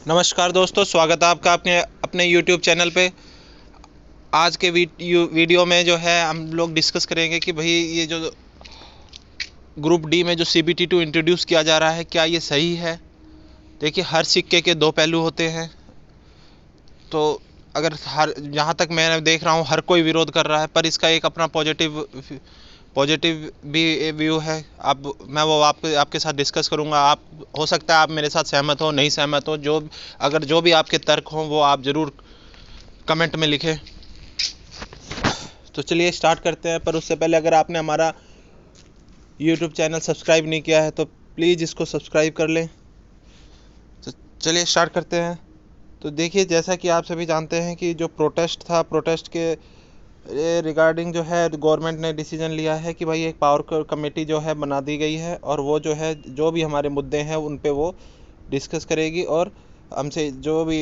नमस्कार दोस्तों, स्वागत है आपका अपने अपने YouTube चैनल पे। आज के वीडियो में जो है हम लोग डिस्कस करेंगे कि भाई ये जो ग्रुप डी में जो CBT2 इंट्रोड्यूस किया जा रहा है, क्या ये सही है। देखिए, हर सिक्के के दो पहलू होते हैं। तो अगर जहाँ तक मैं देख रहा हूँ हर कोई विरोध कर रहा है, पर इसका एक अपना पॉजिटिव भी व्यू है। अब मैं वो आपके साथ डिस्कस करूंगा। आप हो सकता है आप मेरे साथ सहमत हो, नहीं सहमत हो, जो भी आपके तर्क हों वो आप ज़रूर कमेंट में लिखें। तो चलिए स्टार्ट करते हैं। पर उससे पहले अगर आपने हमारा YouTube चैनल सब्सक्राइब नहीं किया है तो प्लीज़ इसको सब्सक्राइब कर लें। तो चलिए स्टार्ट करते हैं। तो देखिए, जैसा कि आप सभी जानते हैं कि जो प्रोटेस्ट था, प्रोटेस्ट के रिगार्डिंग जो है गवर्नमेंट ने डिसीजन लिया है कि भाई एक पावर कमेटी जो है बना दी गई है, और वो जो है जो भी हमारे मुद्दे हैं उन पे वो डिस्कस करेगी और हमसे जो भी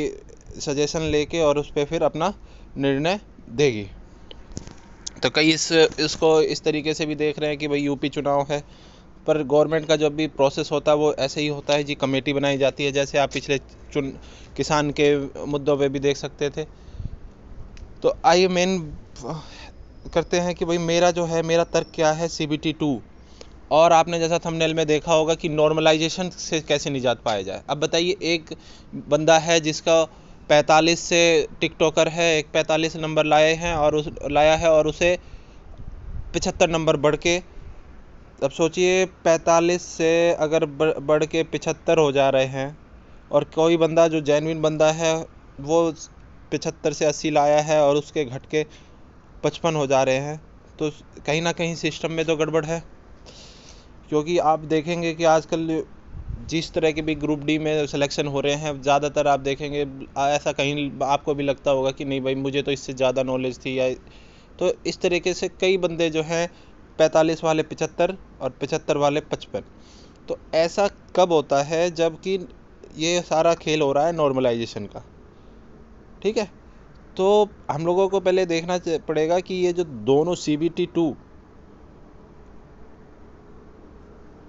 सजेशन लेके और उस पर फिर अपना निर्णय देगी। तो कई इसको इस तरीके से भी देख रहे हैं कि भाई यूपी चुनाव है, पर गवर्नमेंट का जब भी प्रोसेस होता है वो ऐसे ही होता है जी। कमेटी बनाई जाती है, जैसे आप पिछले किसान के मुद्दों पे भी देख सकते थे। तो आइए मेन करते हैं कि भाई मेरा तर्क क्या है CBT2। और आपने जैसा थंबनेल में देखा होगा कि नॉर्मलाइजेशन से कैसे निजात पाया जाए। अब बताइए, एक बंदा है जिसका 45 से टिकटॉकर है, एक 45 नंबर लाया है और उसे 75 नंबर बढ़ के, अब सोचिए 45 से अगर बढ़ के 75 हो जा रहे हैं, और कोई बंदा जो जेन्युइन बंदा है वो 75 से 80 लाया है और उसके घट के 55 हो जा रहे हैं, तो कहीं ना कहीं सिस्टम में तो गड़बड़ है। क्योंकि आप देखेंगे कि आजकल जिस तरह के भी ग्रुप डी में सिलेक्शन हो रहे हैं, ज़्यादातर आप देखेंगे ऐसा कहीं आपको भी लगता होगा कि नहीं भाई मुझे तो इससे ज़्यादा नॉलेज थी, या तो इस तरीके से कई बंदे जो हैं 45 वाले 75 और 75 वाले 55। तो ऐसा कब होता है जबकि ये सारा खेल हो रहा है नॉर्मलाइजेशन का। ठीक है, तो हम लोगों को पहले देखना पड़ेगा कि ये जो दोनों CBT2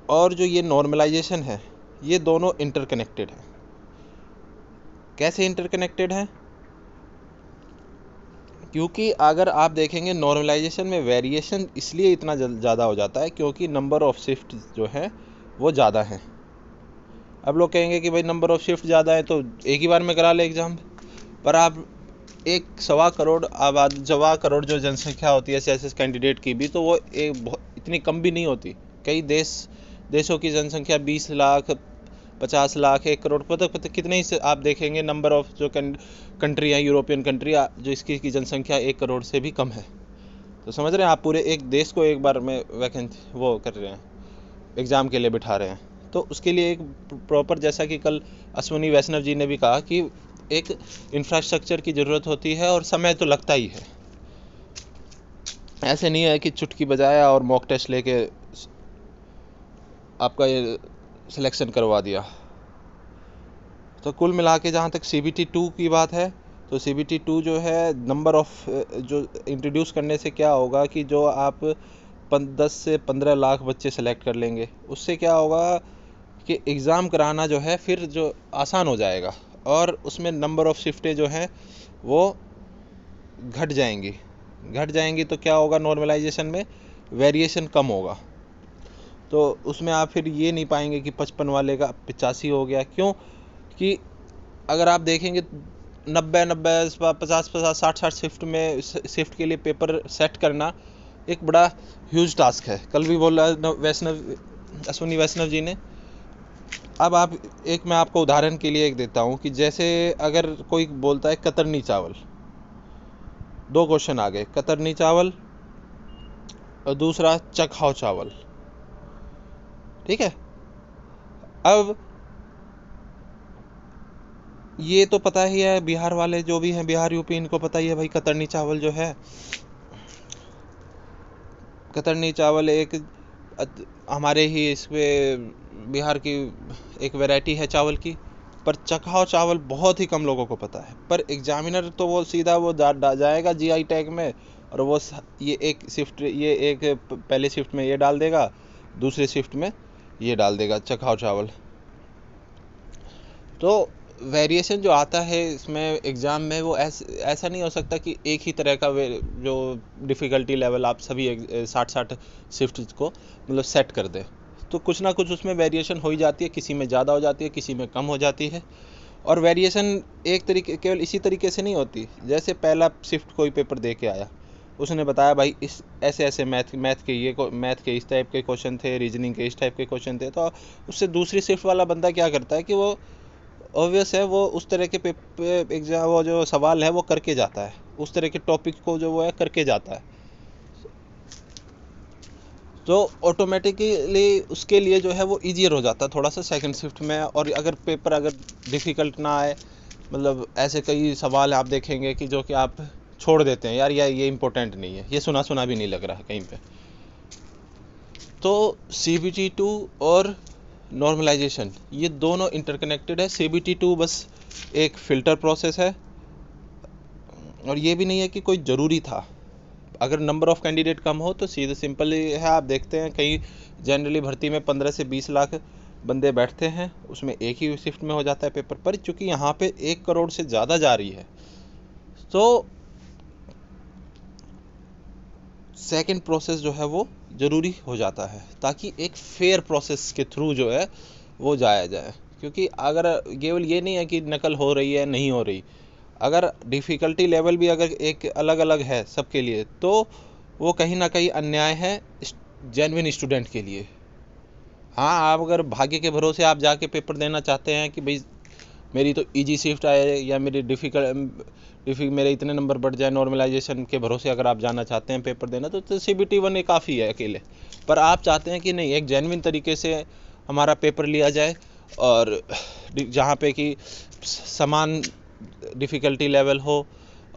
और जो ये नॉर्मलाइजेशन है, ये दोनों इंटरकनेक्टेड है। कैसे इंटरकनेक्टेड है? क्योंकि अगर आप देखेंगे नॉर्मलाइजेशन में वेरिएशन इसलिए इतना ज़्यादा हो जाता है क्योंकि नंबर ऑफ शिफ्ट जो है वो ज़्यादा है। अब लोग कहेंगे कि भाई नंबर ऑफ शिफ्ट ज़्यादा है तो एक ही बार में करा ले एग्ज़ाम, पर आप एक सवा करोड़ जो जनसंख्या होती है CSS कैंडिडेट की भी, तो वो इतनी कम भी नहीं होती। कई देशों की जनसंख्या 20 लाख 50 लाख 1 करोड़, पता कितने ही आप देखेंगे नंबर ऑफ जो कंट्री है, यूरोपियन कंट्री, जो इसकी जनसंख्या 1 करोड़ से भी कम है। तो समझ रहे हैं आप, पूरे एक देश को एक बार में वैकेंसी वो कर रहे हैं, एग्ज़ाम के लिए बिठा रहे हैं। तो उसके लिए एक प्रॉपर, जैसा कि कल अश्विनी वैष्णव जी ने भी कहा कि एक इंफ्रास्ट्रक्चर की ज़रूरत होती है और समय तो लगता ही है। ऐसे नहीं है कि चुटकी बजाया और मॉक टेस्ट लेके आपका ये सिलेक्शन करवा दिया। तो कुल मिला के जहाँ तक CBT2 की बात है, तो CBT2 जो है नंबर ऑफ जो इंट्रोड्यूस करने से क्या होगा कि जो आप 10 से 15 लाख बच्चे सेलेक्ट कर लेंगे, उससे क्या होगा कि एग्ज़ाम कराना जो है फिर जो आसान हो जाएगा, और उसमें नंबर ऑफ शिफ्टें जो हैं वो घट जाएंगी। तो क्या होगा, नॉर्मलाइजेशन में वेरिएशन कम होगा। तो उसमें आप फिर ये नहीं पाएंगे कि 55 वाले का 85 हो गया। क्यों कि अगर आप देखेंगे 90 50 60 शिफ्ट के लिए पेपर सेट करना एक बड़ा ह्यूज टास्क है। कल भी बोला अश्विनी वैष्णव जी ने। अब मैं आपको उदाहरण के लिए एक देता हूँ कि जैसे अगर कोई बोलता है कतरनी चावल, 2 क्वेश्चन आ गए, कतरनी चावल और दूसरा चखाओ चावल। ठीक है, अब ये तो पता ही है, बिहार वाले जो भी हैं, बिहार यूपी, इनको पता ही है भाई कतरनी चावल जो है, कतरनी चावल एक हमारे ही इसमें बिहार की एक वैरायटी है चावल की। पर चखाओ चावल बहुत ही कम लोगों को पता है। पर एग्जामिनर तो वो सीधा वो जाएगा GI टैग में, और वो ये एक पहले शिफ्ट में ये डाल देगा, दूसरे शिफ्ट में ये डाल देगा चखाओ चावल। तो वेरिएशन जो आता है इसमें एग्ज़ाम में, वो ऐसा नहीं हो सकता कि एक ही तरह का जो डिफ़िकल्टी लेवल आप सभी 60 शिफ्ट को मतलब सेट कर दें। तो कुछ ना कुछ उसमें वेरिएशन हो ही जाती है, किसी में ज़्यादा हो जाती है, किसी में कम हो जाती है। और वेरिएशन एक तरीके केवल इसी तरीके से नहीं होती। जैसे पहला शिफ्ट कोई पेपर दे के आया, उसने बताया भाई इस ऐसे ऐसे मैथ के इस टाइप के क्वेश्चन थे, रीजनिंग के इस टाइप के क्वेश्चन थे, तो उससे दूसरी शिफ्ट वाला बंदा क्या करता है कि वो ऑब्वियस है, वो उस तरह के पेपर एग्जाम, वो जो सवाल है वो करके जाता है, उस तरह के टॉपिक को जो वो है करके जाता है। तो ऑटोमेटिकली उसके लिए जो है वो ईजियर हो जाता है थोड़ा सा सेकंड शिफ्ट में। और अगर पेपर अगर डिफ़िकल्ट ना आए, मतलब ऐसे कई सवाल आप देखेंगे कि जो कि आप छोड़ देते हैं, यार ये इम्पोर्टेंट नहीं है, ये सुना भी नहीं लग रहा है कहीं पे। तो CBT2 और नॉर्मलाइजेशन ये दोनों इंटरकनेक्टेड है। CBT2 बस एक फ़िल्टर प्रोसेस है, और ये भी नहीं है कि कोई ज़रूरी था। अगर नंबर ऑफ़ कैंडिडेट कम हो तो सीधे सिंपल है, आप देखते हैं कहीं जनरली भर्ती में 15 से 20 लाख बंदे बैठते हैं, उसमें एक ही शिफ्ट में हो जाता है पेपर। पर चूँकि यहाँ पे 1 करोड़ से ज़्यादा जा रही है, तो सेकंड प्रोसेस जो है वो ज़रूरी हो जाता है, ताकि एक फेयर प्रोसेस के थ्रू जो है वो जाया जाए। क्योंकि अगर केवल ये नहीं है कि नकल हो रही है नहीं हो रही, अगर डिफ़िकल्टी लेवल भी अगर एक अलग अलग है सबके लिए, तो वो कहीं ना कहीं अन्याय है जेन्युइन स्टूडेंट के लिए। हाँ, आप अगर भाग्य के भरोसे आप जाके पेपर देना चाहते हैं कि भाई मेरी तो इजी शिफ्ट आए या मेरे इतने नंबर बढ़ जाए, नॉर्मलाइजेशन के भरोसे अगर आप जाना चाहते हैं पेपर देना, तो CBT1 ही काफ़ी है अकेले। पर आप चाहते हैं कि नहीं, एक जेन्युइन तरीके से हमारा पेपर लिया जाए, और जहाँ पे कि समान डिफ़िकल्टी लेवल हो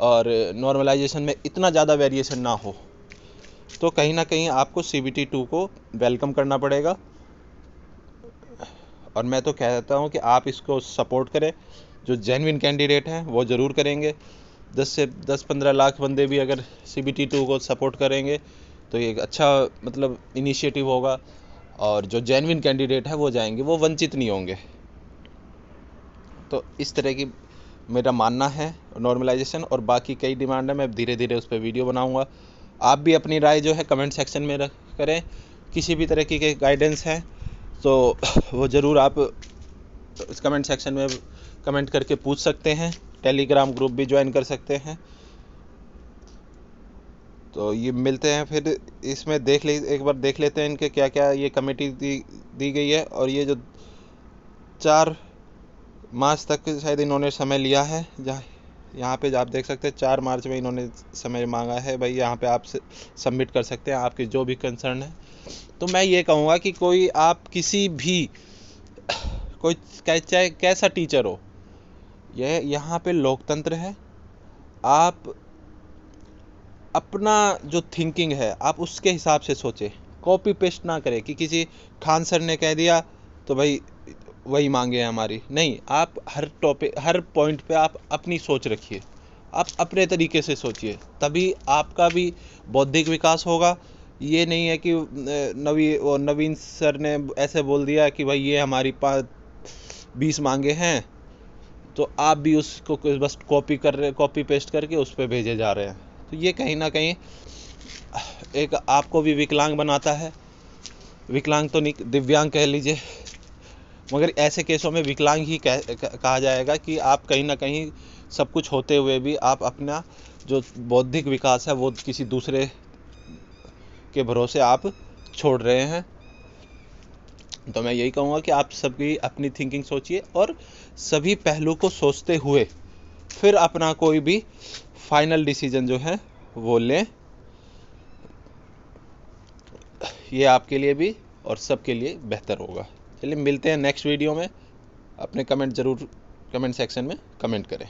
और नॉर्मलाइजेशन में इतना ज़्यादा वेरिएशन ना हो, तो कहीं ना कहीं आपको CBT2 को वेलकम करना पड़ेगा। और मैं तो कहता हूँ कि आप इसको सपोर्ट करें। जो जेन्युइन कैंडिडेट हैं वो ज़रूर करेंगे। 10-15 लाख बंदे भी अगर CBT2 को सपोर्ट करेंगे तो ये एक अच्छा मतलब इनिशिएटिव होगा, और जो जेन्युइन कैंडिडेट है वो जाएंगे, वो वंचित नहीं होंगे। तो इस तरह की मेरा मानना है नॉर्मलाइजेशन। और बाकी कई डिमांड है, मैं धीरे धीरे उस पर वीडियो बनाऊँगा। आप भी अपनी राय जो है कमेंट सेक्शन में करें। किसी भी तरह की गाइडेंस है तो वो ज़रूर आप इस कमेंट सेक्शन में कमेंट करके पूछ सकते हैं। टेलीग्राम ग्रुप भी ज्वाइन कर सकते हैं। तो ये मिलते हैं फिर, इसमें एक बार देख लेते हैं इनके क्या क्या ये कमेटी दी गई है। और ये जो 4 मार्च तक शायद इन्होंने समय लिया है, जहाँ यहाँ पे आप देख सकते हैं 4 मार्च में इन्होंने समय मांगा है। भाई यहाँ पे आप सबमिट कर सकते हैं आपके जो भी कंसर्न है। तो मैं ये कहूँगा कि कोई आप किसी भी कोई चाहे कैसा टीचर हो, यह यहाँ पे लोकतंत्र है। आप अपना जो थिंकिंग है आप उसके हिसाब से सोचें, कॉपी पेस्ट ना करें कि किसी खान सर ने कह दिया तो भाई वही मांगे हमारी। नहीं, आप हर पॉइंट पे आप अपनी सोच रखिए, आप अपने तरीके से सोचिए, तभी आपका भी बौद्धिक विकास होगा। ये नहीं है कि नवीन सर ने ऐसे बोल दिया कि भाई ये हमारी 20 मांगे हैं, तो आप भी उसको बस कॉपी पेस्ट करके उस पर भेजे जा रहे हैं। तो ये कहीं ना कहीं एक आपको भी विकलांग बनाता है। विकलांग तो नहीं, दिव्यांग कह लीजिए, मगर ऐसे केसों में विकलांग ही कहा जाएगा कि आप कहीं ना कहीं सब कुछ होते हुए भी आप अपना जो बौद्धिक विकास है वो किसी दूसरे के भरोसे आप छोड़ रहे हैं। तो मैं यही कहूँगा कि आप सभी अपनी थिंकिंग सोचिए, और सभी पहलू को सोचते हुए फिर अपना कोई भी फाइनल डिसीजन जो है वो लें। ये आपके लिए भी और सबके लिए बेहतर होगा। चलिए मिलते हैं नेक्स्ट वीडियो में। अपने कमेंट ज़रूर कमेंट सेक्शन में कमेंट करें।